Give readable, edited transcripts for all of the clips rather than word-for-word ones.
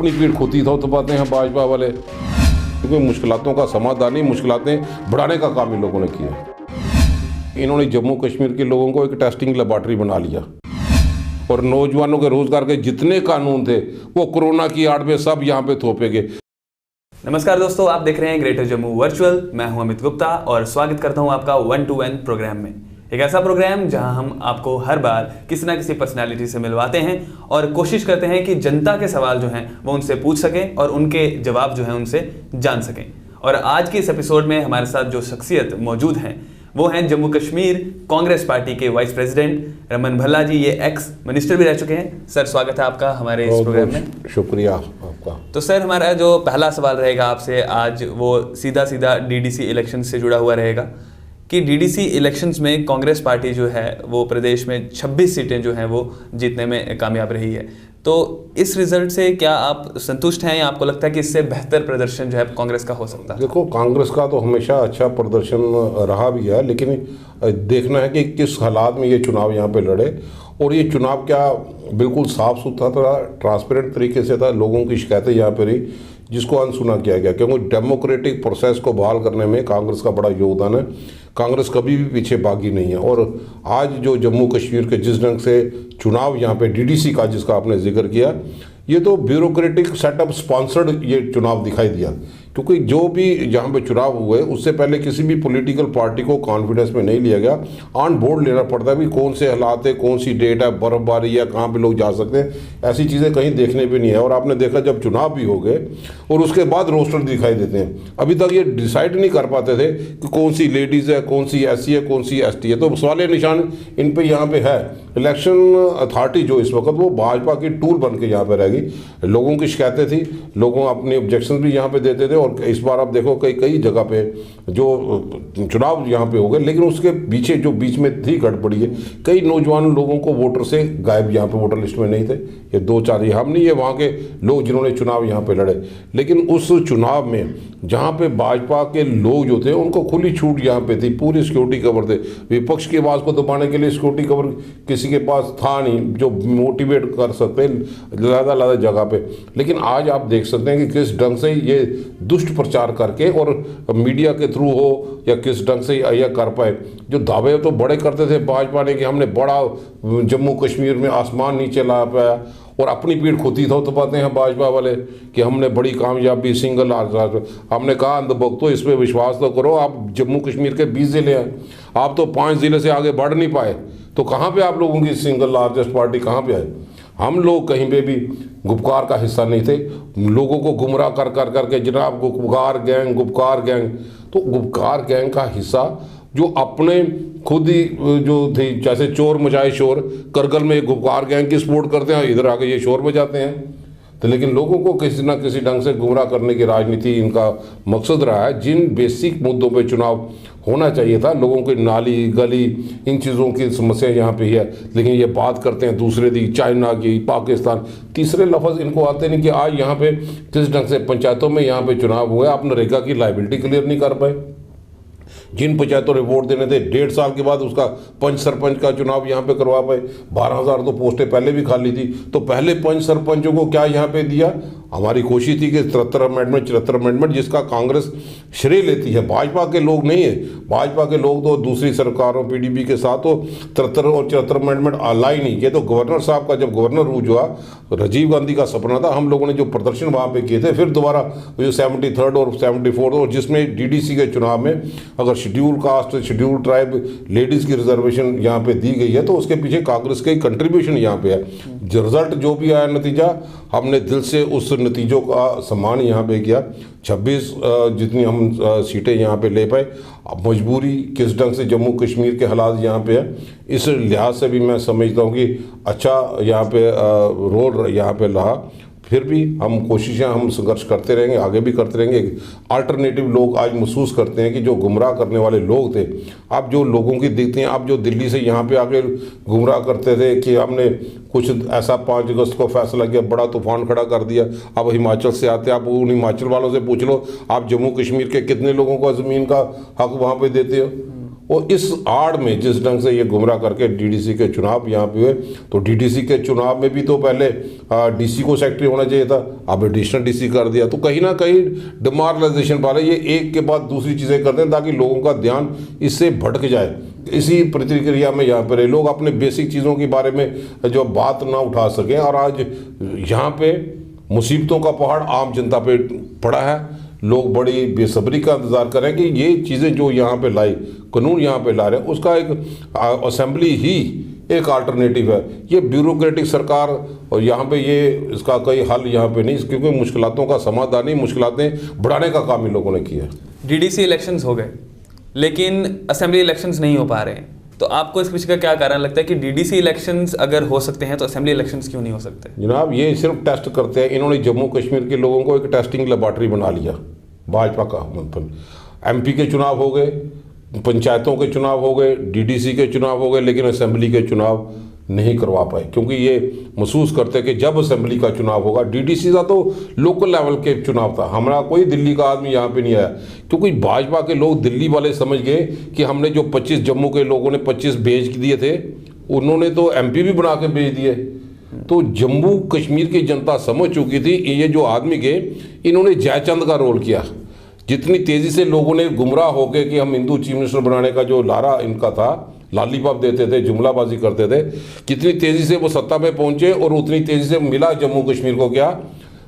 अपनी पीठ खुद ही थपथपाते हैं भाजपा वाले, क्योंकि मुश्किलों का समाधान ही मुश्किलें बढ़ाने का काम इन लोगों ने किया। इन्होंने जम्मू कश्मीर के लोगों को एक टेस्टिंग लेबॉर्ट्री बना लिया और नौजवानों के रोजगार के जितने कानून थे वो कोरोना की आड़ में सब यहाँ पे थोपे गए। नमस्कार दोस्तों, आप देख रहे हैं ग्रेटर जम्मू वर्चुअल। मैं हूं अमित गुप्ता और स्वागत करता हूं आपका 1 to 1 प्रोग्राम में। एक ऐसा प्रोग्राम जहां हम आपको हर बार किसी ना किसी पर्सनालिटी से मिलवाते हैं और कोशिश करते हैं कि जनता के सवाल जो हैं वो उनसे पूछ सकें और उनके जवाब जो हैं उनसे जान सकें। और आज के इस एपिसोड में हमारे साथ जो शख्सियत मौजूद हैं वो हैं जम्मू कश्मीर कांग्रेस पार्टी के वाइस प्रेसिडेंट रमन भल्ला जी। ये एक्स मिनिस्टर भी रह चुके हैं। सर, स्वागत है आपका हमारे इस प्रोग्राम में। शुक्रिया आपका। तो सर, हमारा जो पहला सवाल रहेगा आपसे आज वो सीधा डीडीसी इलेक्शन से जुड़ा हुआ रहेगा कि डीडीसी इलेक्शंस में कांग्रेस पार्टी जो है वो प्रदेश में 26 सीटें जो हैं वो जीतने में कामयाब रही है। तो इस रिजल्ट से क्या आप संतुष्ट हैं या आपको लगता है कि इससे बेहतर प्रदर्शन जो है कांग्रेस का हो सकता है? देखो, कांग्रेस का तो हमेशा अच्छा प्रदर्शन रहा भी है, लेकिन देखना है कि किस हालात में ये चुनाव यहाँ पे लड़े और ये चुनाव क्या बिल्कुल साफ सुथरा था, ट्रांसपेरेंट तरीके से था। लोगों की शिकायतें यहाँ पे रही जिसको अनसुना किया गया, क्योंकि डेमोक्रेटिक प्रोसेस को बहाल करने में कांग्रेस का बड़ा योगदान है। कांग्रेस कभी भी पीछे भागी नहीं है। और आज जो जम्मू कश्मीर के जिस ढंग से चुनाव यहाँ पे डीडीसी का जिसका आपने जिक्र किया, ये तो ब्यूरोक्रेटिक सेटअप स्पॉन्सर्ड ये चुनाव दिखाई दिया, क्योंकि जो भी यहाँ पे चुनाव हुए उससे पहले किसी भी पॉलिटिकल पार्टी को कॉन्फिडेंस में नहीं लिया गया। ऑन बोर्ड लेना पड़ता है भी कौन से हालात है, कौन सी डेट है, बर्फबारी है, कहाँ पे लोग जा सकते हैं, ऐसी चीज़ें कहीं देखने भी नहीं है। और आपने देखा जब चुनाव भी हो गए और उसके बाद रोस्टर दिखाई देते हैं, अभी तक ये डिसाइड नहीं कर पाते थे कि कौन सी लेडीज़ है, कौन सी SC है, कौन सी ST है। तो सवाल निशान इन पर यहाँ पे है। इलेक्शन अथॉरिटी जो इस वक्त वो भाजपा की टूल बन के यहाँ पे रहेगी। लोगों की शिकायतें थी, लोगों अपने ऑब्जेक्शन भी यहाँ पे देते थे और इस बार आप देखो कई जगह पे जो चुनाव यहाँ पे हो गए, लेकिन उसके पीछे जो बीच में थी गड़बड़ी है, कई नौजवान लोगों को वोटर से गायब यहाँ पे वोटर लिस्ट में नहीं थे। ये 2-4 ही हम नहीं, ये वहाँ के लोग जिन्होंने चुनाव यहाँ पे लड़े। लेकिन उस चुनाव में जहाँ पे भाजपा के लोग जो थे उनको खुली छूट यहाँ पे थी, पूरी सिक्योरिटी कवर थे। विपक्ष की आवाज़ को दबाने के लिए सिक्योरिटी कवर किसी के पास था नहीं जो मोटिवेट कर सकते ज़्यादा जगह पे। लेकिन आज आप देख सकते हैं कि किस ढंग से ये दुष्ट प्रचार करके और मीडिया के थ्रू हो या किस ढंग से यह कर पाए। जो दावे तो बड़े करते थे भाजपा ने कि हमने बड़ा जम्मू कश्मीर में आसमान नीचे ला पाया, और अपनी पीठ खुद ही थपथपाते हैं भाजपा वाले कि हमने बड़ी कामयाबी सिंगल आजाद। हमने कहा अंधभक्तों, इस पर विश्वास तो करो। आप जम्मू कश्मीर के 20 ज़िले हैं, आप तो 5 ज़िले से आगे बढ़ नहीं पाए, तो कहाँ पे आप लोगों की सिंगल लार्जेस्ट पार्टी कहाँ पे आए? हम लोग कहीं पे भी गुपकार का हिस्सा नहीं थे। लोगों को गुमराह कर करके जनाब गुपकार गैंग, तो गुपकार गैंग का हिस्सा जो अपने खुद ही जो थे, जैसे चोर मचाए शोर, करगल में गुपकार गैंग की सपोर्ट करते हैं, इधर आके ये शोर बजाते हैं। तो लेकिन लोगों को किसी ना किसी ढंग से गुमराह करने की राजनीति इनका मकसद रहा है। जिन बेसिक मुद्दों पे चुनाव होना चाहिए था, लोगों की नाली गली इन चीज़ों की समस्या यहाँ पे है, लेकिन ये बात करते हैं दूसरे दी, चाइना की, पाकिस्तान, तीसरे लफ्ज़ इनको आते नहीं कि आज यहाँ पे किस ढंग से पंचायतों में यहाँ पे चुनाव हुए, आप नरेगा की लाइबिलिटी क्लियर नहीं कर पाए। जिन पंचायतों ने वोट देने थे 1.5 साल के बाद उसका पंच सरपंच का चुनाव यहाँ पे करवा पाए। 12,000 तो पोस्टें पहले भी खाली थी, तो पहले पंच सरपंचों को क्या यहाँ पे दिया? हमारी कोशिश थी कि 74 अमेंडमेंट जिसका कांग्रेस श्रेय लेती है, भाजपा के लोग नहीं है। भाजपा के लोग तो दूसरी सरकारों PDP के साथ तो 73 और 74 अमेंडमेंट आला ही नहीं। ये तो गवर्नर साहब का, जब गवर्नर रूज हुआ, राजीव गांधी का सपना था, हम लोगों ने जो प्रदर्शन वहाँ पे किए थे, फिर दोबारा जो 73 और 74 और जिसमें DDC के चुनाव में अगर schedule caste, schedule tribe, ladies की रिजर्वेशन यहाँ पे दी गई है, तो उसके पीछे कांग्रेस का कंट्रीब्यूशन यहाँ पे है। रिजल्ट जो भी आया नतीजा, हमने दिल से उस नतीजों का सम्मान यहाँ पे किया। 26 जितनी हम सीटें यहाँ पे ले पाए। अब मजबूरी किस ढंग से जम्मू कश्मीर के हालात यहाँ पे है, इस लिहाज से भी मैं समझता हूँ कि अच्छा यहाँ पे रोल यहाँ पे रहा। फिर भी हम कोशिशें, हम संघर्ष करते रहेंगे, आगे भी करते रहेंगे। अल्टरनेटिव लोग आज महसूस करते हैं कि जो गुमराह करने वाले लोग थे, आप जो लोगों की दिखते हैं, आप जो दिल्ली से यहाँ पे आके गुमराह करते थे कि हमने कुछ ऐसा 5 अगस्त को फैसला किया, बड़ा तूफान खड़ा कर दिया। अब हिमाचल से आते, आप उन हिमाचल वालों से पूछ लो, आप जम्मू कश्मीर के कितने लोगों को ज़मीन का हक वहाँ पे देते हो? और इस आड़ में जिस ढंग से ये गुमराह करके डीडीसी के चुनाव यहाँ पे हुए, तो डीडीसी के चुनाव में भी तो पहले डीसी को सेक्रेटरी होना चाहिए था, अब एडिशनल डीसी कर दिया। तो कहीं ना कहीं डिमोरलाइजेशन वाले ये एक के बाद दूसरी चीज़ें करते हैं ताकि लोगों का ध्यान इससे भटक जाए। इसी प्रतिक्रिया में यहाँ पर लोग अपने बेसिक चीज़ों के बारे में जो बात ना उठा सकें, और आज यहाँ पे मुसीबतों का पहाड़ आम जनता पे पड़ा है। लोग बड़ी बेसब्री का इंतज़ार करें कि ये चीज़ें जो यहाँ पे लाई, कानून यहाँ पे ला रहे हैं, उसका एक असेंबली ही एक अल्टरनेटिव है। ये ब्यूरोक्रेटिक सरकार और यहाँ पे ये इसका कोई हल यहाँ पे नहीं, क्योंकि मुश्किलातों का समाधान ही मुश्किलातें बढ़ाने का काम इन लोगों ने किया। डीडीसी इलेक्शंस हो गए लेकिन असेंबली इलेक्शंस नहीं हो पा रहे हैं, तो आपको इस पीछे का क्या कारण लगता है कि डीडीसी इलेक्शंस अगर हो सकते हैं तो असेंबली इलेक्शंस क्यों नहीं हो सकते? जनाब ये सिर्फ टेस्ट करते हैं। इन्होंने जम्मू कश्मीर के लोगों को एक टेस्टिंग लेबॉर्ट्री बना लिया। भाजपा का मतलब एमपी के चुनाव हो गए, पंचायतों के चुनाव हो गए, डीडीसी के चुनाव हो गए, लेकिन असेंबली के चुनाव नहीं करवा पाए, क्योंकि ये महसूस करते कि जब असेंबली का चुनाव होगा, डीडीसी का तो लोकल लेवल के चुनाव था, हमारा कोई दिल्ली का आदमी यहाँ पे नहीं आया, क्योंकि भाजपा के लोग दिल्ली वाले समझ गए कि हमने जो 25 जम्मू के लोगों ने 25 भेज दिए थे, उन्होंने तो एमपी भी बना के भेज दिए। तो जम्मू कश्मीर की जनता समझ चुकी थी ये जो आदमी गए, इन्होंने जयचंद का रोल किया। जितनी तेज़ी से लोगों ने गुमराह होकर कि हम हिंदू चीफ मिनिस्टर बनाने का जो लारा इनका था, लालीपाप देते थे, जुमलाबाजी करते थे, कितनी तेज़ी से वो सत्ता पे पहुंचे और उतनी तेज़ी से मिला जम्मू कश्मीर को क्या,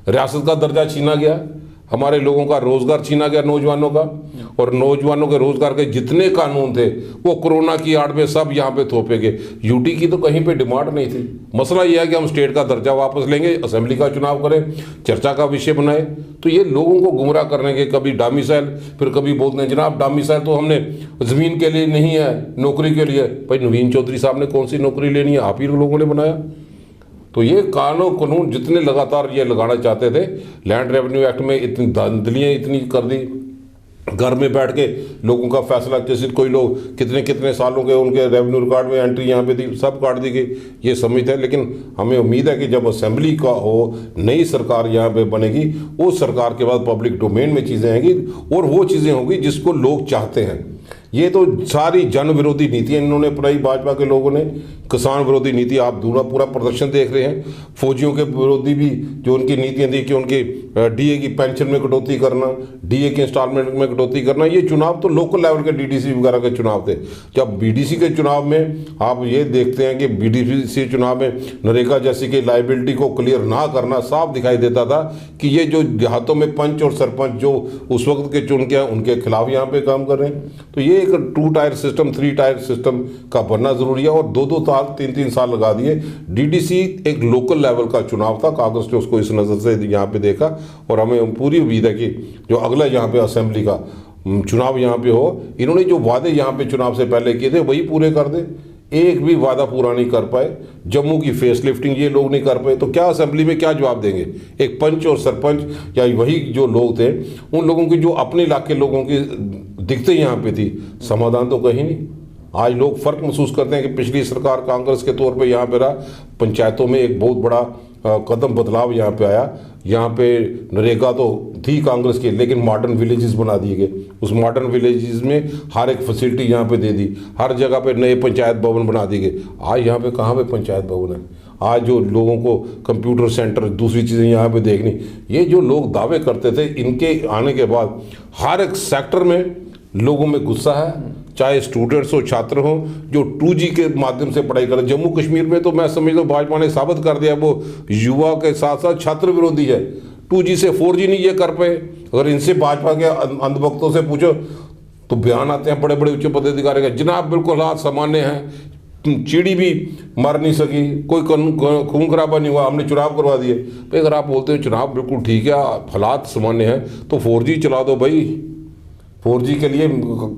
रियासत का दर्जा छीना गया, हमारे लोगों का रोज़गार छीना गया, नौजवानों का, और नौजवानों के रोज़गार के जितने कानून थे वो कोरोना की आड़ में सब यहाँ पे थोपे गए। यूटी की तो कहीं पे डिमांड नहीं थी। मसला ये है कि हम स्टेट का दर्जा वापस लेंगे, असेंबली का चुनाव करें, चर्चा का विषय बनाए। तो ये लोगों को गुमराह करने के, कभी डोमिसाइल, फिर कभी बोलते हैं जनाब डोमिसाइल तो हमने ज़मीन के लिए नहीं है, नौकरी के लिए। भाई नवीन चौधरी साहब ने कौन सी नौकरी लेनी है, आप ही लोगों ने बनाया। तो ये कानून जितने लगातार ये लगाना चाहते थे, लैंड रेवेन्यू एक्ट में इतनी धांधलियाँ इतनी कर दी, घर में बैठ के लोगों का फैसला, जैसे कोई लोग कितने कितने सालों के उनके रेवेन्यू रिकॉर्ड में एंट्री यहाँ पे थी, सब काट दी गई, ये समझते हैं। लेकिन हमें उम्मीद है कि जब असेंबली का हो, नई सरकार यहाँ पे बनेगी, उस सरकार के बाद पब्लिक डोमेन में चीज़ें आएंगी और वो चीज़ें होंगी जिसको लोग चाहते हैं। ये तो सारी जन विरोधी नीतियाँ इन्होंने अपनाई, भाजपा के लोगों ने, किसान विरोधी नीति, आप पूरा प्रदर्शन देख रहे हैं। फौजियों के विरोधी भी जो उनकी नीतियाँ थी कि उनकी डीए की पेंशन में कटौती करना, डीए के इंस्टॉलमेंट में कटौती करना, ये चुनाव तो लोकल लेवल के डीडीसी वगैरह के चुनाव थे। जब बीडीसी के चुनाव में आप ये देखते हैं कि बीडीसी चुनाव में नरेगा जैसी की लाइबिलिटी को क्लियर ना करना, साफ दिखाई देता था कि ये जो देहातों में पंच और सरपंच जो उस वक्त के चुन के हैं, उनके खिलाफ यहाँ पे काम कर रहे हैं। तो ये एक 2 टायर सिस्टम, 3 टायर सिस्टम का बनना जरूरी है, और 2-2 साल 3-3 साल लगा दिए। डीडीसी एक लोकल लेवल का चुनाव था, कांग्रेस ने उसको इस नज़र से यहाँ पे देखा, और हमें पूरी उम्मीद है कि जो अगला यहाँ पे असेंबली का चुनाव यहाँ पे हो, इन्होंने जो वादे यहाँ पे चुनाव से पहले किए थे वही पूरे कर दे। एक भी वादा पूरा नहीं कर पाए। जम्मू की फेस लिफ्टिंग ये लोग नहीं कर पाए, तो क्या असेंबली में क्या जवाब देंगे? एक पंच और सरपंच या वही जो लोग थे, उन लोगों की जो अपने इलाके लोगों की दिक्कतें यहाँ पे थी, समाधान तो कहीं नहीं। आज लोग फ़र्क महसूस करते हैं कि पिछली सरकार कांग्रेस के तौर पे यहाँ पे रहा, पंचायतों में एक बहुत बड़ा कदम बदलाव यहाँ पे आया। यहाँ पे नरेगा तो थी कांग्रेस की, लेकिन मॉडर्न विलेजेस बना दिए गए। उस मॉडर्न विलेजेस में हर एक फैसिलिटी यहाँ पे दे दी, हर जगह पे नए पंचायत भवन बना दिए गए। आज यहाँ पे कहाँ पे पंचायत भवन है? आज जो लोगों को कंप्यूटर सेंटर, दूसरी चीज़ें यहाँ पे देखनी, ये जो लोग दावे करते थे, इनके आने के बाद हर एक सेक्टर में लोगों में गुस्सा है। चाहे स्टूडेंट्स हो, छात्र हो, जो 2G के माध्यम से पढ़ाई कर रहे। जम्मू कश्मीर में तो मैं समझता हूँ भाजपा ने साबित कर दिया वो युवा के साथ साथ छात्र विरोधी है। 2G से 4G नहीं ये कर पाए। अगर इनसे भाजपा के अंधभक्तों से पूछो तो बयान आते हैं बड़े बड़े उच्च पदाधिकारी का, जनाब बिल्कुल हालात सामान्य हैं, चिड़ी भी मर नहीं सकी, कोई खून खराबा नहीं हुआ, हमने चुनाव करवा दिए। भाई अगर आप बोलते हैं चुनाव बिल्कुल ठीक है, हालात सामान्य हैं, तो 4G चला दो भाई। 4G के लिए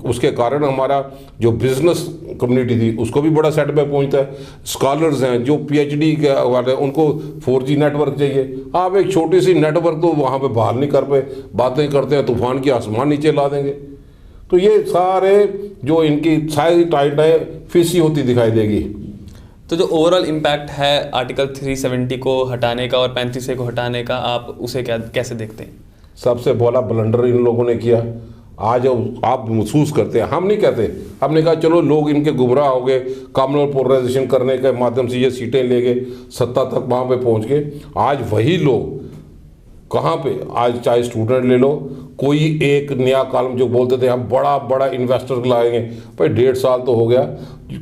उसके कारण हमारा जो बिजनेस कम्युनिटी थी उसको भी बड़ा सेटबैक पहुंचता है। स्कॉलर्स हैं जो PhD के वाले, उनको 4G नेटवर्क चाहिए। आप एक छोटी सी नेटवर्क तो वहाँ पे बहाल नहीं कर पाए, बातें करते हैं तूफान की आसमान नीचे ला देंगे। तो ये सारे जो इनकी सारी टाइटें फिसी होती दिखाई देगी। तो जो ओवरऑल इम्पैक्ट है आर्टिकल 370 को हटाने का और 35A को हटाने का, आप उसे कैसे देखते हैं? सबसे बड़ा ब्लंडर इन लोगों ने किया। आज आप महसूस करते हैं, हम नहीं कहते। हमने कहा चलो लोग इनके गुमराह हो गए, कम्युनल पोलराइजेशन करने के माध्यम से ये सीटें ले गए, सत्ता तक वहाँ पे पहुँच गए। आज वही लोग कहाँ पे, आज चाहे स्टूडेंट ले लो, कोई एक नया कॉलम जो बोलते थे हम बड़ा बड़ा इन्वेस्टर लाएंगे, भाई 1.5 साल तो हो गया,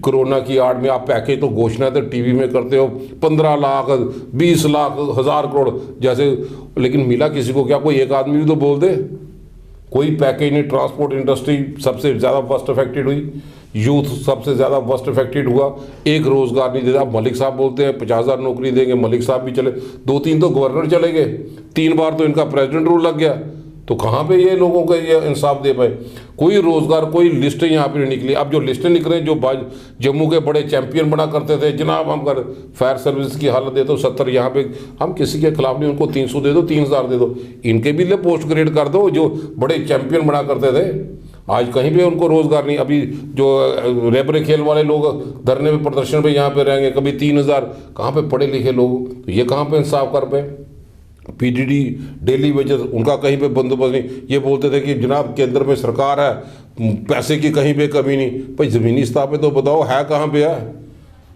कोरोना की आड़ में आप पैकेज तो घोषणा तो टीवी में करते हो 15 लाख 20 लाख 1000 करोड़ जैसे, लेकिन मिला किसी को क्या? कोई एक आदमी भी तो बोल दे। कोई पैकेज नहीं। ट्रांसपोर्ट इंडस्ट्री सबसे ज़्यादा वर्स्ट अफेक्टेड हुई, यूथ सबसे ज़्यादा वर्स्ट अफेक्टेड हुआ, एक रोज़गार नहीं देता। मलिक साहब बोलते हैं 50,000 नौकरी देंगे, मलिक साहब भी चले, 2-3 तो गवर्नर चले गए, 3 बार तो इनका प्रेसिडेंट रूल लग गया। तो कहाँ पे ये लोगों को ये इंसाफ दे पाए? कोई रोज़गार, कोई लिस्टें यहाँ पे नहीं निकली। अब जो लिस्टें निकले, जो जम्मू के बड़े चैंपियन बना करते थे, जनाब हम कर फायर सर्विस की हालत दे दो 70, यहाँ पे हम किसी के खिलाफ नहीं, उनको 300 दे दो, 3000 दे दो, इनके भी लिए पोस्ट ग्रेड कर दो जो बड़े चैंपियन बना करते थे। आज कहीं पे उनको रोज़गार नहीं। अभी जो रेबरे खेल वाले लोग धरने में प्रदर्शन पे यहाँ पे रहेंगे, कभी 3000, कहाँ पे पढ़े लिखे लोग, तो ये कहाँ पे इंसाफ कर पाए? पीडीडी डेली वेजेस उनका कहीं पे बंदोबस्त नहीं। ये बोलते थे कि जनाब केंद्र में सरकार है, पैसे की कहीं पे कमी नहीं। भाई ज़मीनी सतह पे तो बताओ है कहाँ पे है?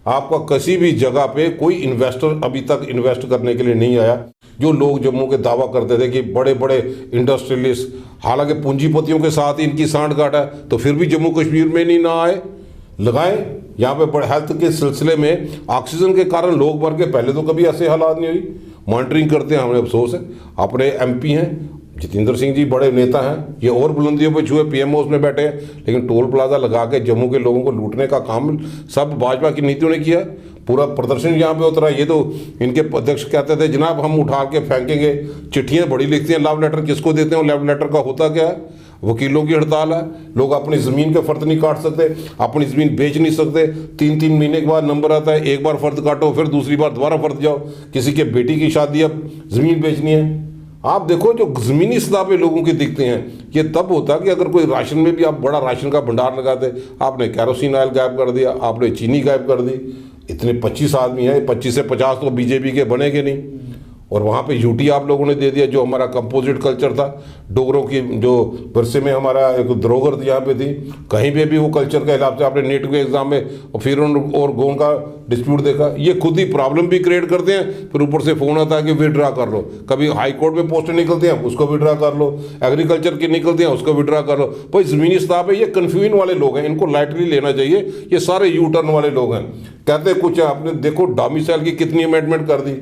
आपका किसी भी जगह पे कोई इन्वेस्टर अभी तक इन्वेस्ट करने के लिए नहीं आया। जो लोग जम्मू के दावा करते थे कि बड़े बड़े इंडस्ट्रियलिस्ट, हालांकि पूंजीपतियों के साथ इनकी सांठ-गांठ है, तो फिर भी जम्मू कश्मीर में नहीं ना आए, लगाए। यहाँ पे बड़े हेल्थ के सिलसिले में ऑक्सीजन के कारण लोग मर गए, पहले तो कभी ऐसे हालात नहीं हुई। मॉनिटरिंग करते हैं, हमें अफसोस है। अपने एमपी हैं जितेंद्र सिंह जी, बड़े नेता हैं, ये और बुलंदियों पे छुए, पीएमओ में बैठे हैं, लेकिन टोल प्लाजा लगा के जम्मू के लोगों को लूटने का काम सब भाजपा की नीतियों ने किया। पूरा प्रदर्शन यहाँ पे उतरा। ये तो इनके अध्यक्ष कहते थे जनाब हम उठा के फेंकेंगे, चिट्ठियाँ बड़ी लिखती हैं, लव लेटर किसको देते हैं? लव लेटर का होता क्या है? वकीलों की हड़ताल है। लोग अपनी ज़मीन के फ़र्द नहीं काट सकते, अपनी ज़मीन बेच नहीं सकते। 3-3 महीने के बाद नंबर आता है, एक बार फ़र्द काटो, फिर दूसरी बार दोबारा फ़र्द जाओ। किसी के बेटी की शादी, अब ज़मीन बेचनी है। आप देखो जो ज़मीनी सतह पे लोगों की दिखते हैं, ये तब होता कि अगर कोई राशन में भी आप बड़ा राशन का भंडार लगाते। आपने कैरोसिन ऑयल गायब कर दिया, आपने चीनी गायब कर दी। इतने 25 आदमी हैं, 25 से 50 तो बीजेपी के बनेंगे नहीं। और वहाँ पे यूटी आप लोगों ने दे दिया, जो हमारा कंपोजिट कल्चर था, डोगरों की जो वर्षे में हमारा एक धरोहर यहाँ पे थी, कहीं पे भी वो कल्चर के हिसाब से आपने नेट के एग्जाम में और फिर और गों का डिस्प्यूट देखा। ये खुद ही प्रॉब्लम भी क्रिएट करते हैं, फिर ऊपर से फ़ोन आता है कि विड्रा कर लो। कभी हाई कोर्ट में पोस्टें निकलती हैं, उसको विड्रा कर लो, एग्रीकल्चर की निकलती हैं, उसको विड्रा कर लो। भाई ज़मीनी सतह पे ये कन्फ्यूजन वाले लोग हैं, इनको लाइटली लेना चाहिए। ये सारे यू टर्न वाले लोग हैं, कहते कुछ है। आपने देखो डोमिसाइल की कितनी अमेंडमेंट कर दी।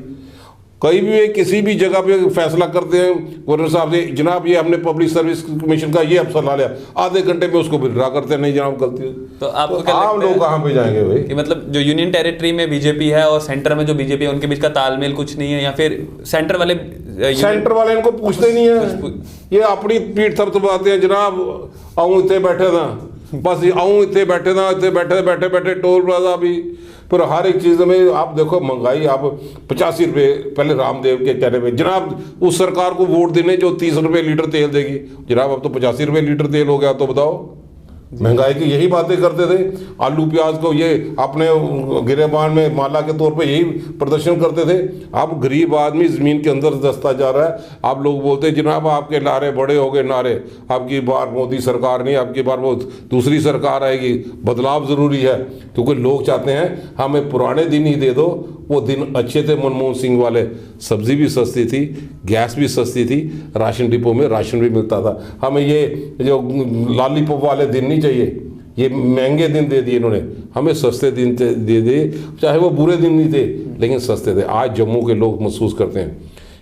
कहीं भी किसी भी जगह पे फैसला करते हैं गवर्नर साहब से, जनाब ये हमने पब्लिक सर्विस कमीशन का ये अफसर ला लिया, आधे घंटे में उसको विड्रा करते हैं, नहीं जनाब गलती है। तो आपको क्या आम लोग कहाँ पे जाएंगे भाई? कि मतलब जो यूनियन टेरिटरी में बीजेपी है और सेंटर में जो बीजेपी है, उनके बीच का तालमेल कुछ नहीं है, या फिर सेंटर वाले इनको पूछते नहीं है, ये अपनी पीठ थपथपाते हैं। जनाब आऊँ इतने बैठे था, बस आऊँ इतने बैठे था, इतने बैठे बैठे टोल प्लाजा भी, पर हर एक चीज़ में आप देखो महंगाई। आप 85 रुपये पहले रामदेव के कहने पे, जनाब उस सरकार को वोट देने जो 30 रुपये लीटर तेल देगी, जनाब अब तो 85 रुपये लीटर तेल हो गया। तो बताओ, महंगाई की यही बातें करते थे। आलू प्याज को ये अपने गिरेबान में माला के तौर पे यही प्रदर्शन करते थे। अब गरीब आदमी ज़मीन के अंदर दसता जा रहा है। आप लोग बोलते हैं जनाब आपके नारे बड़े हो गए नारे, अब की बार मोदी सरकार नहीं, अब की बार वो दूसरी सरकार आएगी, बदलाव ज़रूरी है। क्योंकि लोग चाहते हैं हमें पुराने दिन ही दे दो, वो दिन अच्छे थे मनमोहन सिंह वाले। सब्ज़ी भी सस्ती थी, गैस भी सस्ती थी, राशन डिपो में राशन भी मिलता था। हमें ये जो लॉलीपॉप वाले दिन नहीं चाहिए, ये महंगे दिन दे दिए इन्होंने, हमें सस्ते दिन दे दिए, चाहे वो बुरे दिन नहीं थे लेकिन सस्ते थे। आज जम्मू के लोग महसूस करते हैं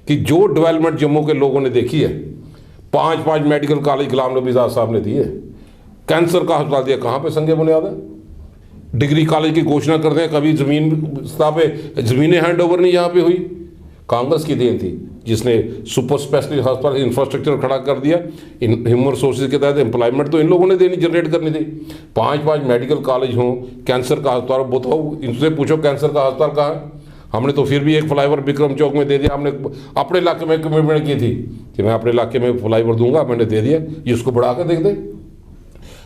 कि जो डेवलपमेंट जम्मू के लोगों ने देखी है, 5 मेडिकल कॉलेज गुलाम नबी आज़ाद साहब ने दिए, कैंसर का अस्पताल दिया, कहाँ पे संगे बुनियाद है? डिग्री कॉलेज की घोषणा करते हैं, कभी ज़मीन सतह पे ज़मीनें हैंड ओवर नहीं यहाँ पे हुई। कांग्रेस की देन थी जिसने सुपर स्पेशलिस्ट अस्पताल इंफ्रास्ट्रक्चर खड़ा कर दिया। ह्यूमन रिसोर्सेज के तहत एम्प्लॉयमेंट तो इन लोगों ने देनी, जनरेट करनी थी। 5 मेडिकल कॉलेज हों, कैंसर का अस्पताल, बताओ इनसे पूछो कैंसर का अस्पताल कहाँ है? हमने तो फिर भी एक फ्लाईओवर विक्रम चौक में दे दिया। हमने अपने इलाके में कमिटमेंट की थी कि मैं अपने इलाके में फ्लाईओवर दूंगा, मैंने दे दिया, ये उसको बढ़ा कर देख दे।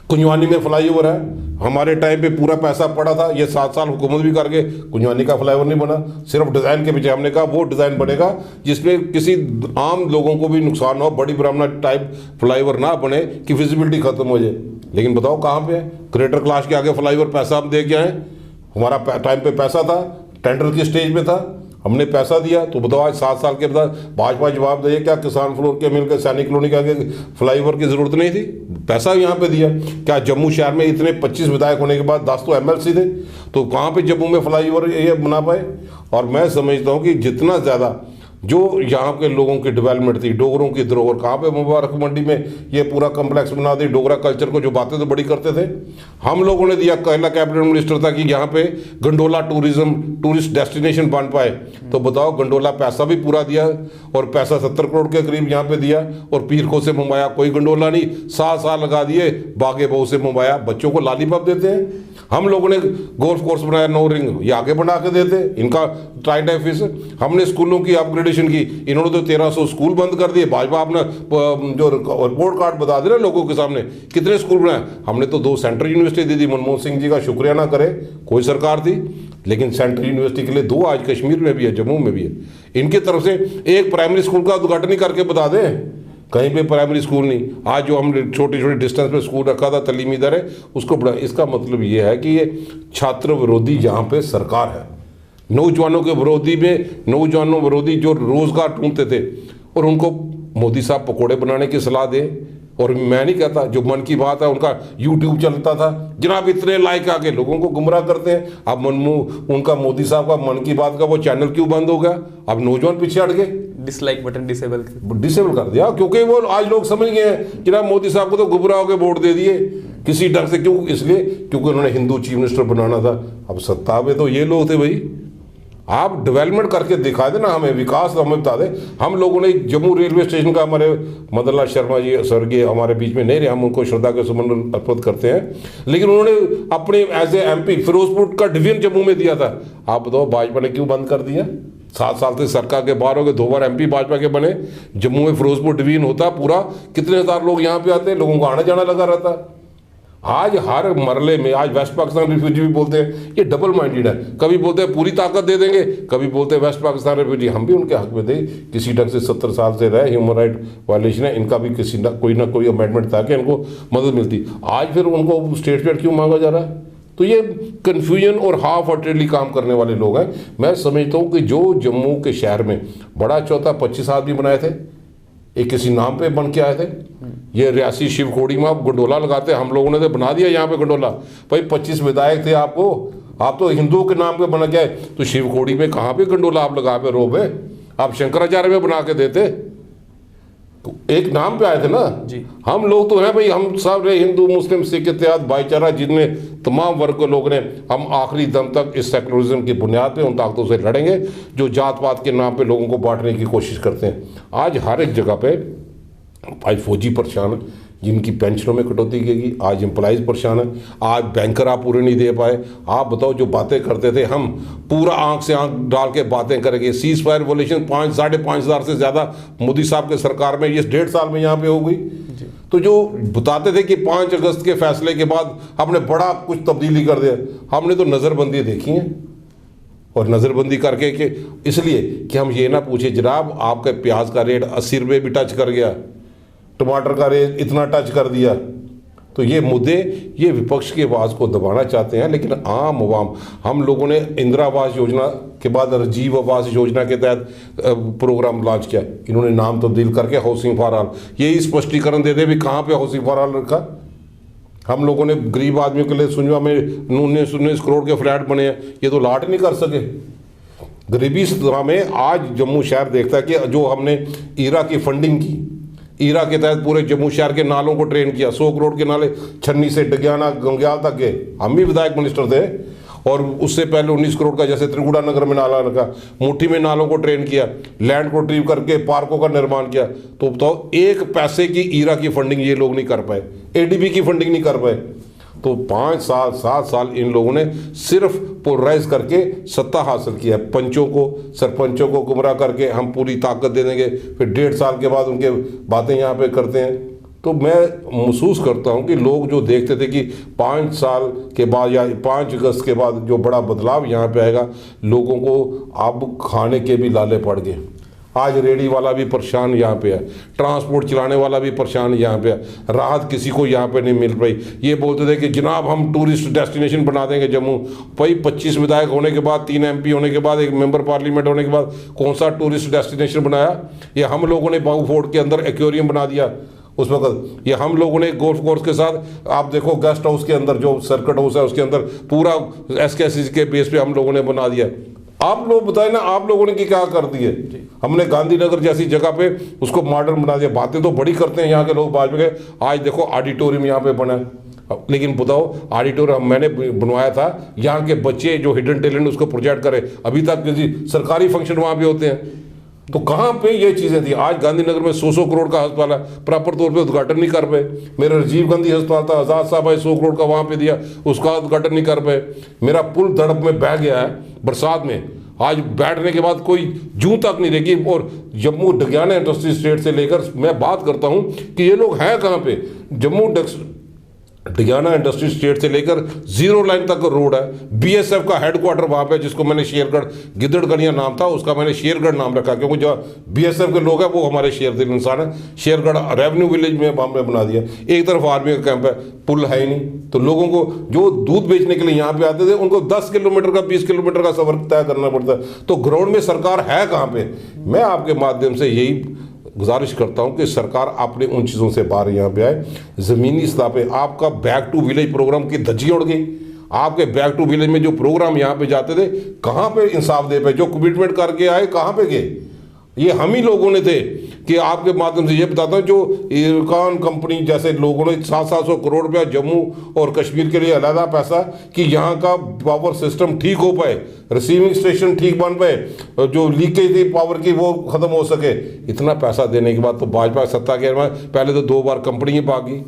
कुंजवानी में फ्लाईओवर है, हमारे टाइम पे पूरा पैसा पड़ा था, ये 7 साल हुकूमत भी करके कुंजवानी का फ्लाईओवर नहीं बना। सिर्फ डिज़ाइन के पीछे हमने कहा वो डिज़ाइन बनेगा जिसमें किसी आम लोगों को भी नुकसान हो, बड़ी ब्राह्मणा टाइप फ्लाईओवर ना बने कि विजिबिलिटी खत्म हो जाए। लेकिन बताओ कहाँ पे है? ग्रेटर क्लास के आगे फ्लाईओवर पैसा हम दे के आए, हमारा टाइम पे पैसा था, टेंडर की स्टेज में था, हमने पैसा दिया। तो बताओ आज 7 साल के बाद भाजपा जवाब दे क्या किसान फ्लोर के मिलकर सैनिक कॉलोनी के आगे फ्लाईओवर की जरूरत नहीं थी? पैसा यहाँ पे दिया। क्या जम्मू शहर में इतने 25 विधायक होने के बाद 10 तो एमएलसी थे, तो कहाँ पे जम्मू में फ्लाईओवर ये बना पाए? और मैं समझता हूँ कि जितना ज़्यादा जो यहाँ के लोगों की डेवलपमेंट थी, डोगरों की धरोहर, कहाँ पे मुबारक मंडी में ये पूरा कम्प्लेक्स बना दी, डोगरा कल्चर को जो बातें तो बड़ी करते थे, हम लोगों ने दिया। पहला कैबिनेट मिनिस्टर था कि यहाँ पे गंडोला टूरिस्ट डेस्टिनेशन बन पाए। तो बताओ गंडोला पैसा भी पूरा दिया, और पैसा 70 करोड़ के करीब यहाँ पे दिया, और पीरखो से मुंबाया कोई गंडोला नहीं, 7 साल लगा दिए, बागे बहू से मुंबाया। बच्चों को लालीपॉप देते हैं। हम लोगों ने गोल्फ कोर्स बनाया, 9 रिंग, ये आगे बना के देते, इनका टाइट है फीस। हमने स्कूलों की अपग्रेडेशन की, इन्होंने तो 1300 स्कूल बंद कर दिए। भाजपा अपना जो रिपोर्ट कार्ड बता दे रहे लोगों के सामने, कितने स्कूल बनाए? हमने तो 2 सेंट्रल यूनिवर्सिटी दी थी। मनमोहन सिंह जी का शुक्रिया ना करे कोई सरकार थी, लेकिन सेंट्रल यूनिवर्सिटी के लिए 2 आज कश्मीर में भी है, जम्मू में भी है। इनकी तरफ से एक प्राइमरी स्कूल का उद्घाटन ही करके बता दें, कहीं पे प्राइमरी स्कूल नहीं। आज जो हमने छोटे छोटे डिस्टेंस पे स्कूल रखा था, तलीमी दर है उसको बढ़ा। इसका मतलब ये है कि ये छात्र विरोधी यहाँ पे सरकार है। नौजवानों के विरोधी में, नौजवानों विरोधी जो रोजगार ढूंढते थे, और उनको मोदी साहब पकोड़े बनाने की सलाह दें। और मैं नहीं कहता, जो मन की बात है उनका यूट्यूब चलता था, जनाब इतने लाइक आके लोगों को गुमराह करते हैं। अब उनका मोदी साहब का मन की बात का वो चैनल क्यों बंद हो गया? अब नौजवान पीछे हट गए, डिसलाइक बटन डिसेबल कर दिया, क्योंकि वो आज लोग समझ गए हैं जनाब मोदी साहब को तो गुमराह होकर वोट दे दिए किसी ढंग से। क्यों? इसलिए क्योंकि उन्होंने हिंदू चीफ मिनिस्टर बनाना था। अब सत्ता में तो ये लोग थे भाई, आप डेवलपमेंट करके दिखा देना, हमें विकास हमें बता दें। हम लोगों ने जम्मू रेलवे स्टेशन का, हमारे मदन लाल शर्मा जी स्वर्गीय हमारे बीच में नहीं रहे, हम उनको श्रद्धा के सुमन अर्पित करते हैं, लेकिन उन्होंने अपने एज ए एमपी फिरोजपुर का डिवीजन जम्मू में दिया था। आप बताओ भाजपा ने क्यों बंद कर दिया? 7 साल से सरकार के बाहर हो गए, 2 बार एमपी भाजपा के बने। जम्मू में फिरोजपुर डिवीजन होता पूरा, कितने हजार लोग यहाँ पे आते, लोगों को आना जाना लगा रहता। आज हर मरले में, आज वेस्ट पाकिस्तान रिफ्यूजी भी बोलते हैं, ये डबल माइंडेड है। कभी बोलते हैं पूरी ताकत दे देंगे, कभी बोलते हैं वेस्ट पाकिस्तान रिफ्यूजी। हम भी उनके हक में थे, किसी ढंग से 70 साल से रहे, ह्यूमन राइट वायलेशन है, इनका भी किसी ना कोई अमेंडमेंट था कि इनको मदद मिलती। आज फिर उनको स्टेटमेंट क्यों मांगा जा रहा है? तो ये कन्फ्यूजन और हाफ हार्टेडली काम करने वाले लोग हैं। मैं समझता हूँ कि जो जम्मू के शहर में बड़ा चौथा 25 आदमी बनाए थे, एक किसी नाम पे बन के आए थे। ये रियासी शिवखोड़ी में आप गंडोला लगाते, हम लोगों ने तो बना दिया यहाँ पे गंडोला। भाई 25 विधायक थे आपको, आप तो हिंदुओं के नाम पे बना के आए, तो शिवखोड़ी में कहाँ पे गंडोला आप लगा पे रोब है? आप शंकराचार्य में बना के देते, तो एक नाम पे आए थे ना जी। हम लोग तो हैं भाई, हम सब रहे हिंदू मुस्लिम सिख इत्तेहाद भाईचारा, जिनमें तमाम वर्ग के लोग ने, हम आखिरी दम तक इस सेकुलरिज्म की बुनियाद पे उन ताकतों से लड़ेंगे जो जात पात के नाम पे लोगों को बांटने की कोशिश करते हैं। आज हर एक जगह पे भाई फौजी परेशान, जिनकी पेंशनों में कटौती की, आज एम्प्लॉइज परेशान है, आज बैंकर आप पूरे नहीं दे पाए। आप बताओ, जो बातें करते थे हम, पूरा आंख से आंख डाल के बातें करेंगे। सीज फायर वॉल्यूशन 5-5.5 हज़ार से ज़्यादा मोदी साहब के सरकार में ये 1.5 साल में यहाँ पे हो गई। तो जो बताते थे कि 5 अगस्त के फैसले के बाद हमने बड़ा कुछ तब्दीली कर दिया, हमने तो नज़रबंदी देखी है। और नज़रबंदी करके कि इसलिए कि हम ये ना पूछे जनाब आपके प्याज का रेट 80 रुपये भी टच कर गया, टमाटर का रेट इतना टच कर दिया। तो ये मुद्दे, ये विपक्ष की आवाज़ को दबाना चाहते हैं। लेकिन आम आवाम, हम लोगों ने इंदिरा आवास योजना के बाद राजीव आवास योजना के तहत प्रोग्राम लॉन्च किया, इन्होंने नाम तब्दील करके हाउसिंग फॉर ऑल, यही स्पष्टीकरण दे दे भी कहाँ पे हाउसिंग फॉर ऑल रखा। हम लोगों ने गरीब आदमियों के लिए सुनवा में 19 करोड़ के फ्लैट बने हैं, ये तो लाट नहीं कर सके। गरीबी सतह में आज जम्मू शहर देखता है कि जो हमने ईरा की फंडिंग की, ईरा के तहत पूरे जम्मू शहर के नालों को ट्रेन किया, 100 करोड़ के नाले छन्नी से डगियाना गंग्याल तक के, हम भी विधायक मिनिस्टर थे। और उससे पहले 19 करोड़ का जैसे त्रिकुड़ा नगर में नाला रखा, मुट्ठी में नालों को ट्रेन किया, लैंड को ट्रीव करके पार्कों का निर्माण किया। तो बताओ, 1 पैसे की ईरा की फंडिंग ये लोग नहीं कर पाए, एडीबी की फंडिंग नहीं कर पाए। तो 5 साल 7 साल इन लोगों ने सिर्फ पोलराइज करके सत्ता हासिल किया, पंचों को सरपंचों को गुमराह करके हम पूरी ताकत दे देंगे, फिर 1.5 साल के बाद उनके बातें यहाँ पे करते हैं। तो मैं महसूस करता हूं कि लोग जो देखते थे कि 5 साल के बाद या 5 अगस्त के बाद जो बड़ा बदलाव यहाँ पे आएगा, लोगों को अब खाने के भी लाले पड़ गए। आज रेडी वाला भी परेशान यहाँ पे है, ट्रांसपोर्ट चलाने वाला भी परेशान यहाँ पे है, राहत किसी को यहाँ पे नहीं मिल पाई। ये बोलते थे कि जनाब हम टूरिस्ट डेस्टिनेशन बना देंगे जम्मू। भाई 25 विधायक होने के बाद, 3 MP होने के बाद, 1 मेंबर पार्लियामेंट होने के बाद कौन सा टूरिस्ट डेस्टिनेशन बनाया? ये हम लोगों ने बाऊ फोर्ट के अंदर एक्वेरियम बना दिया उस वक्त। ये हम लोगों ने गोल्फ कोर्स के साथ, आप देखो गेस्ट हाउस के अंदर जो सर्किट हाउस है उसके अंदर पूरा SKC के बेस पे हम लोगों ने बना दिया। आप लोग बताएं ना, आप लोगों ने क्या कर दिए? हमने गांधीनगर जैसी जगह पे उसको मॉडर्न बना दिया। बातें तो बड़ी करते हैं यहाँ के लोग भाजपा के। आज देखो ऑडिटोरियम यहाँ पे बना है, लेकिन बताओ ऑडिटोरियम मैंने बनवाया था, यहाँ के बच्चे जो हिडन टैलेंट उसको प्रोजेक्ट करे, अभी तक किसी सरकारी फंक्शन वहाँ पे होते हैं। तो कहाँ पे ये चीज़ें थी? आज गांधीनगर में 100 करोड़ का अस्पताल है, प्रॉपर तौर पे उद्घाटन नहीं कर पाए। मेरा राजीव गांधी अस्पताल था, आजाद साहब भाई 100 करोड़ का वहाँ पे दिया, उसका उद्घाटन नहीं कर पाए। मेरा पुल धड़प में बह गया है बरसात में, आज बैठने के बाद कोई जूं तक नहीं रहेगी। और जम्मू डगियाना इंडस्ट्री स्टेट से लेकर मैं बात करता हूँ कि ये लोग हैं कहाँ पे? जम्मू डगियाना इंडस्ट्री स्टेट से लेकर 0 लाइन तक रोड है। BSF का हेडक्वार्टर वहाँ पे, जिसको मैंने शेरगढ़, गिद्दड़गढ़िया नाम था उसका, मैंने शेरगढ़ नाम रखा क्योंकि जो BSF के लोग हैं वो हमारे शेर दिल इंसान है। शेरगढ़ रेवेन्यू विलेज में वहाँ पे बना दिया। एक तरफ आर्मी का कैंप है, पुल है ही नहीं। तो लोगों को जो दूध बेचने के लिए यहाँ पे आते थे उनको 10 किलोमीटर का, 20 किलोमीटर का सफर तय करना पड़ता है। तो ग्राउंड में सरकार है कहाँ पे? मैं आपके माध्यम से यही गुजारिश करता हूं कि सरकार अपने उन चीज़ों से बाहर यहाँ पे आए। ज़मीनी सतह पे आपका बैक टू विलेज प्रोग्राम की धज्जी उड़ गई। आपके बैक टू विलेज में जो प्रोग्राम यहाँ पे जाते थे, कहाँ पे इंसाफ दे पे? जो कमिटमेंट करके आए कहाँ पे गए? ये हम ही लोगों ने थे कि आपके माध्यम से ये बताता हूँ, जो इरकान कंपनी जैसे लोगों ने 700 करोड़ रुपया जम्मू और कश्मीर के लिए अलहदा पैसा कि यहाँ का पावर सिस्टम ठीक हो पाए, रिसीविंग स्टेशन ठीक बन पाए, जो लीकेज थी पावर की वो ख़त्म हो सके। इतना पैसा देने के बाद तो भाजपा सत्ता के पहले तो 2 बार कंपनी भागी,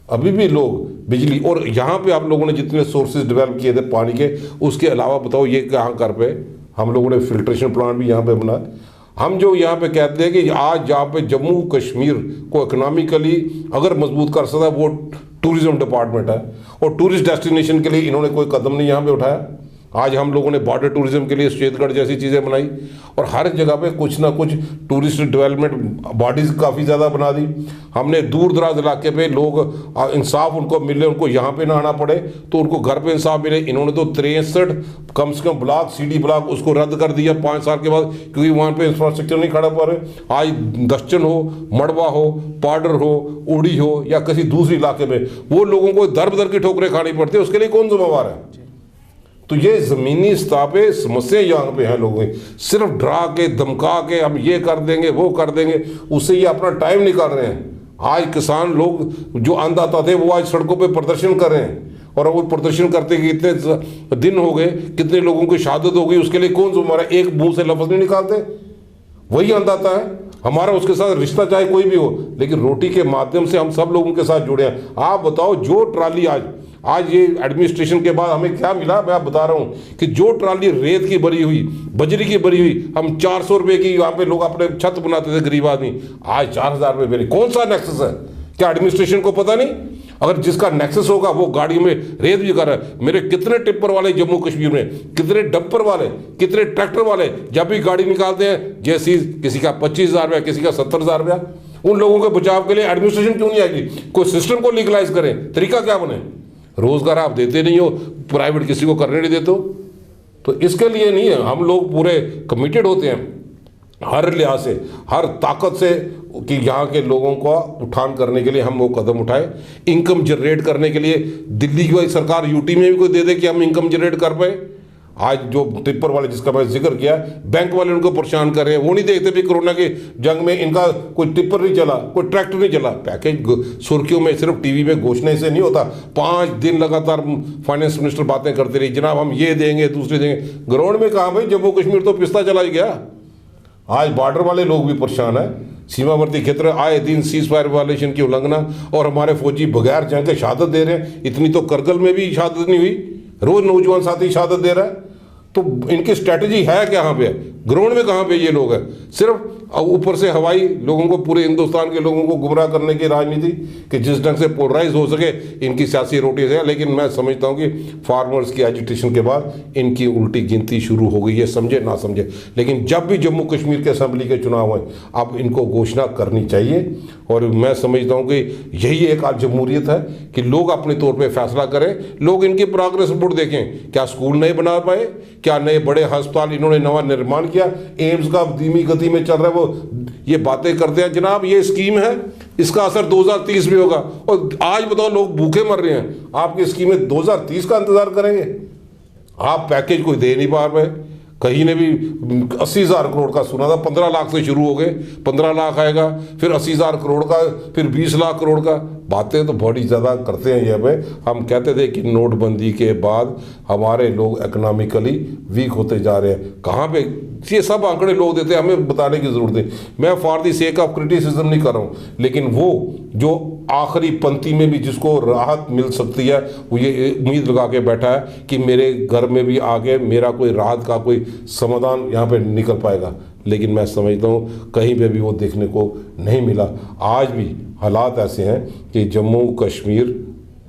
अभी भी लोग बिजली। और यहाँ पे आप लोगों ने जितने सोर्सेज डेवलप किए थे पानी के, उसके अलावा बताओ ये कहाँ कर पे? हम लोगों ने फिल्ट्रेशन प्लांट भी यहाँ पे बनाया। हम जो यहाँ पे कहते हैं कि आज जहाँ पे जम्मू कश्मीर को इकोनॉमिकली अगर मजबूत कर सकता है वो टूरिज्म डिपार्टमेंट है, और टूरिस्ट डेस्टिनेशन के लिए इन्होंने कोई कदम नहीं यहाँ पे उठाया। आज हम लोगों ने बॉर्डर टूरिज्म के लिए श्वेतगढ़ जैसी चीज़ें बनाई, और हर जगह पे कुछ ना कुछ टूरिस्ट डेवलपमेंट बॉडीज़ काफ़ी ज़्यादा बना दी। हमने दूर दराज इलाके पे लोग इंसाफ उनको मिले, उनको यहाँ पे ना आना पड़े, तो उनको घर पे इंसाफ मिले। इन्होंने तो 63 कम से कम ब्लॉक, CD ब्लॉक उसको रद्द कर दिया 5 साल के बाद, क्योंकि वहाँ पे इंफ्रास्ट्रक्चर नहीं खड़ा पा रहे। आज दश्चन हो, मड़वा हो, पाडर हो, उड़ी हो या किसी दूसरे इलाके में, वो लोगों को दर बदर की ठोकरें खानी पड़ती है। उसके लिए कौन जिम्मेवार है? तो ये ज़मीनी सतह पे समस्या यहाँ पे है। लोगों की सिर्फ डरा के धमका के हम ये कर देंगे वो कर देंगे, उससे ये अपना टाइम निकाल रहे हैं। आज किसान लोग जो अन्नदाता थे वो आज सड़कों पे प्रदर्शन कर रहे हैं, और वो प्रदर्शन करते कितने दिन हो गए, कितने लोगों की शहादत हो गई, उसके लिए कौन जिम्मेदार है? एक मुंह से लफ्ज़ नहीं निकालते, वही अन्नदाता है हमारा, उसके साथ रिश्ता चाहे कोई भी हो, लेकिन रोटी के माध्यम से हम सब लोगों के साथ जुड़े हैं। आप बताओ, जो ट्राली आज ये एडमिनिस्ट्रेशन के बाद हमें क्या मिला? मैं आप बता रहा हूँ कि जो ट्राली रेत की भरी हुई, बजरी की भरी हुई, हम 400 रुपये की यहाँ पे लोग अपने छत बनाते थे गरीब आदमी, आज 4000 रुपये भरी। कौन सा नेक्सस है? क्या एडमिनिस्ट्रेशन को पता नहीं? अगर जिसका नेक्सस होगा वो गाड़ी में रेत भी कर रहा है। मेरे कितने टिप्पर वाले जम्मू कश्मीर में, कितने डंपर वाले, कितने ट्रैक्टर वाले जब भी गाड़ी निकालते हैं, जैसी किसी का 25,000 रुपया, किसी का 70,000 रुपया। उन लोगों के बचाव के लिए एडमिनिस्ट्रेशन क्यों नहीं आएगी? कोई सिस्टम को लीगलाइज करें, तरीका क्या बने? रोजगार आप देते नहीं हो, प्राइवेट किसी को करने नहीं देते हो, तो इसके लिए नहीं है। हम लोग पूरे कमिटेड होते हैं हर लिहाज से, हर ताकत से, कि यहाँ के लोगों को उठान करने के लिए हम वो कदम उठाए। इनकम जनरेट करने के लिए दिल्ली की सरकार यूटी में भी कोई दे दे कि हम इनकम जनरेट कर पाए। आज जो टिप्पर वाले जिसका मैं जिक्र किया, बैंक वाले उनको परेशान कर रहे हैं। वो नहीं देखते भी कोरोना के जंग में इनका कोई टिप्पर नहीं चला, कोई ट्रैक्टर नहीं चला। पैकेज सुर्खियों में सिर्फ टीवी में घोषणा से नहीं होता। 5 दिन लगातार फाइनेंस मिनिस्टर बातें करते रही, जनाब हम ये देंगे, दूसरे देंगे। ग्राउंड में कहाँ भाई? जम्मू कश्मीर तो पिस्ता चला ही गया। आज बॉर्डर वाले लोग भी परेशान है, सीमावर्ती क्षेत्र आए दिन सीज फायर वायलेशन की उल्लंघना, और हमारे फौजी बगैर जंग के शहादत दे रहे हैं। इतनी तो करगिल में भी शहादत नहीं हुई, रोज नौजवान साथी शहादत दे रहा है। तो इनकी स्ट्रैटेजी है क्या? यहाँ पे ग्राउंड में कहाँ पे ये लोग हैं? सिर्फ ऊपर से हवाई लोगों को, पूरे हिंदुस्तान के लोगों को गुमराह करने की राजनीति कि जिस ढंग से पोलराइज हो सके इनकी सियासी रोटी से। लेकिन मैं समझता हूँ कि फार्मर्स की एजिटेशन के बाद इनकी उल्टी गिनती शुरू हो गई है, समझे ना समझे। लेकिन जब भी जम्मू कश्मीर के असेंबली के चुनाव हैं, अब इनको घोषणा करनी चाहिए। और मैं समझता हूँ कि यही एक आज जमहूरियत है कि लोग अपने तौर पे फैसला करें। लोग इनकी प्रोग्रेस रिपोर्ट देखें, क्या स्कूल नहीं बना पाए, क्या नए बड़े अस्पताल इन्होंने नवा निर्माण किया, एम्स का धीमी गति में चल रहा है, वो ये बातें करते हैं जनाब ये स्कीम है, इसका असर 2030 में होगा। और आज बताओ लोग भूखे मर रहे हैं, आपकी स्कीमें 2030 का इंतजार करेंगे? आप पैकेज कोई दे नहीं पा रहे। कहीं ने भी 80,000 करोड़ का सुना था, 15 लाख से शुरू हो गए, 15 लाख आएगा, फिर 80,000 करोड़ का, फिर 20 लाख करोड़ का। बातें तो बड़ी ज़्यादा करते हैं ये पे। हम कहते थे कि नोटबंदी के बाद हमारे लोग इकोनॉमिकली वीक होते जा रहे हैं। कहाँ पे ये सब आंकड़े लोग देते हैं, हमें बताने की ज़रूरत है। मैं for the sake of criticism नहीं कर रहा हूँ, लेकिन वो जो आखिरी पंक्ति में भी जिसको राहत मिल सकती है, वो ये उम्मीद लगा के बैठा है कि मेरे घर में भी आके मेरा कोई राहत का कोई समाधान यहाँ पे निकल पाएगा। लेकिन मैं समझता हूँ कहीं पे भी वो देखने को नहीं मिला। आज भी हालात ऐसे हैं कि जम्मू कश्मीर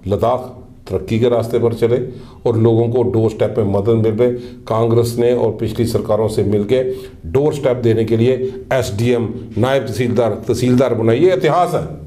लद्दाख तरक्की के रास्ते पर चले और लोगों को डोर स्टेप पे मदद मिल पे। कांग्रेस ने और पिछली सरकारों से मिलके डोर स्टेप देने के लिए एसडीएम, नायब तहसीलदार बनाई। ये इतिहास है।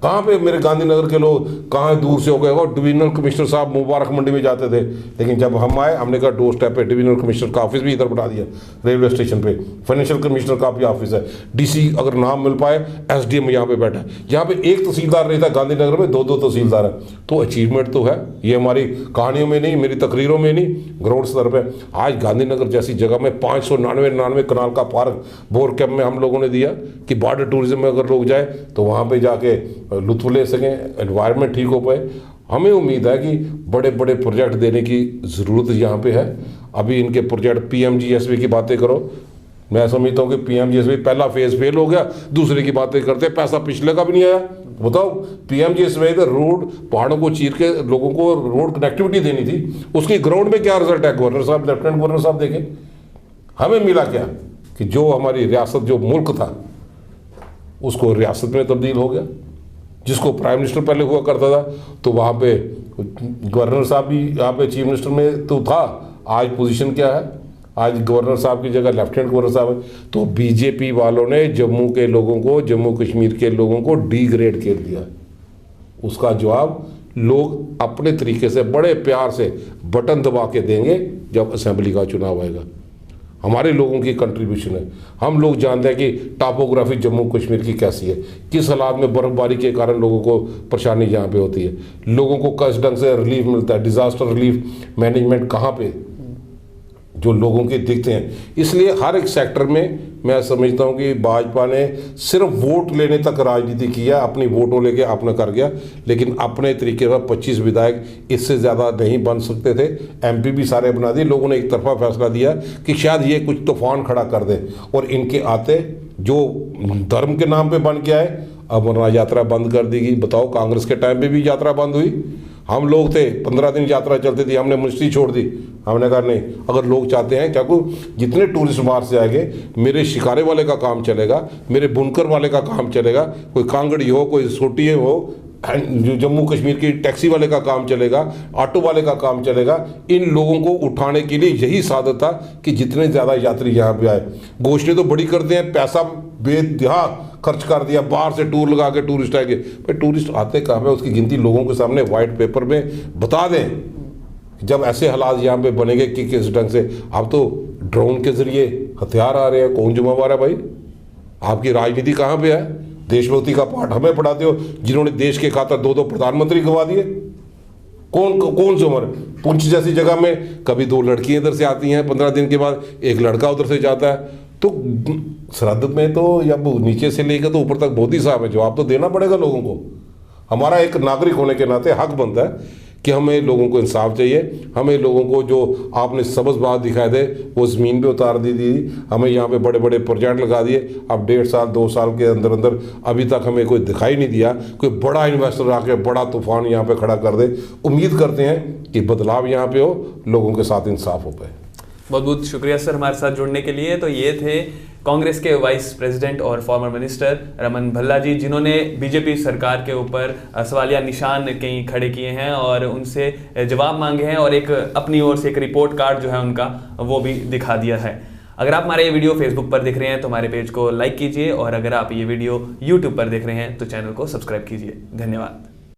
कहाँ पे मेरे गांधीनगर के लोग कहाँ दूर से हो गए, और डिवीजनल कमिश्नर साहब मुबारक मंडी में जाते थे। लेकिन जब हम आए, हमने कहा डोर स्टेप पे डिवीजनल कमिश्नर का ऑफिस भी इधर बना दिया, रेलवे स्टेशन पे फाइनेंशियल कमिश्नर का भी ऑफिस है, डीसी अगर नाम मिल पाए, एसडीएम यहाँ पे बैठा है। यहाँ पे एक तहसीलदार नहीं था, गांधीनगर में 2-2 तहसीलदार है। तो अचीवमेंट तो है, ये हमारी कहानियों में नहीं, मेरी तकरीरों में नहीं, ग्राउंड स्तर पर। आज गांधीनगर जैसी जगह में 599 कनाल का पार्क बोर कैंप में हम लोगों ने दिया कि बॉर्डर टूरिज्म में अगर लोग जाए तो वहाँ पर जाके लुत्फ ले सकें, एनवायरनमेंट ठीक हो पाए। हमें उम्मीद है कि बड़े बड़े प्रोजेक्ट देने की ज़रूरत यहाँ पे है। अभी इनके प्रोजेक्ट पीएमजीएसवाई की बातें करो, मैं समझता हूँ कि पीएमजीएसवाई पहला फेज फेल हो गया, दूसरे की बातें करते, पैसा पिछले का भी नहीं आया। बताओ, पीएमजीएसवाई तो रोड पहाड़ों को चीर के लोगों को रोड कनेक्टिविटी देनी थी, उसकी ग्राउंड में क्या रिजल्ट है? गवर्नर साहब, लेफ्टिनेंट गवर्नर साहब देखें, हमें मिला क्या कि जो हमारी रियासत, जो मुल्क था, उसको रियासत में तब्दील हो गया। जिसको प्राइम मिनिस्टर पहले हुआ करता था, तो वहाँ पे गवर्नर साहब भी यहाँ पे चीफ मिनिस्टर में तो था। आज पोजीशन क्या है? आज गवर्नर साहब की जगह लेफ्टिनेंट गवर्नर साहब है। तो बीजेपी वालों ने जम्मू के लोगों को, जम्मू कश्मीर के लोगों को डिग्रेड कर दिया। उसका जवाब लोग अपने तरीके से बड़े प्यार से बटन दबा के देंगे जब असेंबली का चुनाव आएगा। हमारे लोगों की कंट्रीब्यूशन है। हम लोग जानते हैं कि टॉपोग्राफी जम्मू कश्मीर की कैसी है, किस हालात में बर्फबारी के कारण लोगों को परेशानी यहाँ पे होती है, लोगों को किस ढंग से रिलीफ मिलता है, डिज़ास्टर रिलीफ मैनेजमेंट कहाँ पे जो लोगों के दिखते हैं। इसलिए हर एक सेक्टर में मैं समझता हूँ कि भाजपा ने सिर्फ वोट लेने तक राजनीति किया, अपनी वोटों लेके अपना कर गया। लेकिन अपने तरीके से 25 विधायक इससे ज़्यादा नहीं बन सकते थे, एमपी भी सारे बना दिए। लोगों ने एक तरफा फैसला दिया कि शायद ये कुछ तूफान खड़ा कर दे, और इनके आते जो धर्म के नाम पे बन के आए, अमरनाथ यात्रा बंद कर दी गई। बताओ, कांग्रेस के टाइम पे भी यात्रा बंद हुई। हम लोग थे 15 दिन यात्रा चलती थी, हमने मिनिस्ट्री छोड़ दी। हमने कहा नहीं, अगर लोग चाहते हैं, क्या को जितने टूरिस्ट बाहर से आएंगे, मेरे शिकारे वाले का काम चलेगा, मेरे बुनकर वाले का काम चलेगा, कोई कांगड़ी हो, कोई सोटी हो, जो जम्मू कश्मीर की टैक्सी वाले का काम चलेगा, ऑटो वाले का काम चलेगा। इन लोगों को उठाने के लिए यही साधन था कि जितने ज़्यादा यात्री यहाँ पे आए। घोषणाएं तो बड़ी करते हैं, पैसा बेदिहा खर्च कर दिया, बाहर से टूर लगा के टूरिस्ट आएंगे। भाई टूरिस्ट आते कहाँ पे, उसकी गिनती लोगों के सामने वाइट पेपर में बता दें। जब ऐसे हालात यहाँ पे बनेंगे कि किस ढंग से, अब तो ड्रोन के जरिए हथियार आ रहे हैं, कौन जिम्मेवार है भाई? आपकी राजनीति कहाँ पे है? देशभक्ति का पाठ हमें पढ़ाते हो, जिन्होंने देश के खातिर 2-2 प्रधानमंत्री गवा दिए। कौन सी उम्र? पुंछ जैसी जगह में कभी 2 लड़कियां इधर से आती हैं, 15 दिन के बाद एक लड़का उधर से जाता है। तो सरहद में तो या नीचे से लेकर तो ऊपर तक मोदी साहब है, जवाब तो देना पड़ेगा लोगों को। हमारा एक नागरिक होने के नाते हक बनता है कि हमें लोगों को इंसाफ चाहिए। हमें लोगों को जो आपने सबज बात दिखाए थे वो ज़मीन पे उतार दी थी। हमें यहाँ पे बड़े बड़े प्रोजेक्ट लगा दिए। अब 1.5 साल 2 साल के अंदर अंदर अभी तक हमें कोई दिखाई नहीं दिया कोई बड़ा इन्वेस्टर आके बड़ा तूफान यहाँ पे खड़ा कर दे। उम्मीद करते हैं कि बदलाव यहाँ पे हो, लोगों के साथ इंसाफ हो पाए। बहुत बहुत शुक्रिया सर हमारे साथ जुड़ने के लिए। तो ये थे कांग्रेस के वाइस प्रेसिडेंट और फॉर्मर मिनिस्टर रमन भल्ला जी, जिन्होंने बीजेपी सरकार के ऊपर सवालिया निशान कहीं खड़े किए हैं और उनसे जवाब मांगे हैं और एक अपनी ओर से एक रिपोर्ट कार्ड जो है उनका वो भी दिखा दिया है। अगर आप हमारे ये वीडियो फेसबुक पर देख रहे हैं तो हमारे पेज को लाइक कीजिए और अगर आप ये वीडियो यूट्यूब पर देख रहे हैं तो चैनल को सब्सक्राइब कीजिए। धन्यवाद।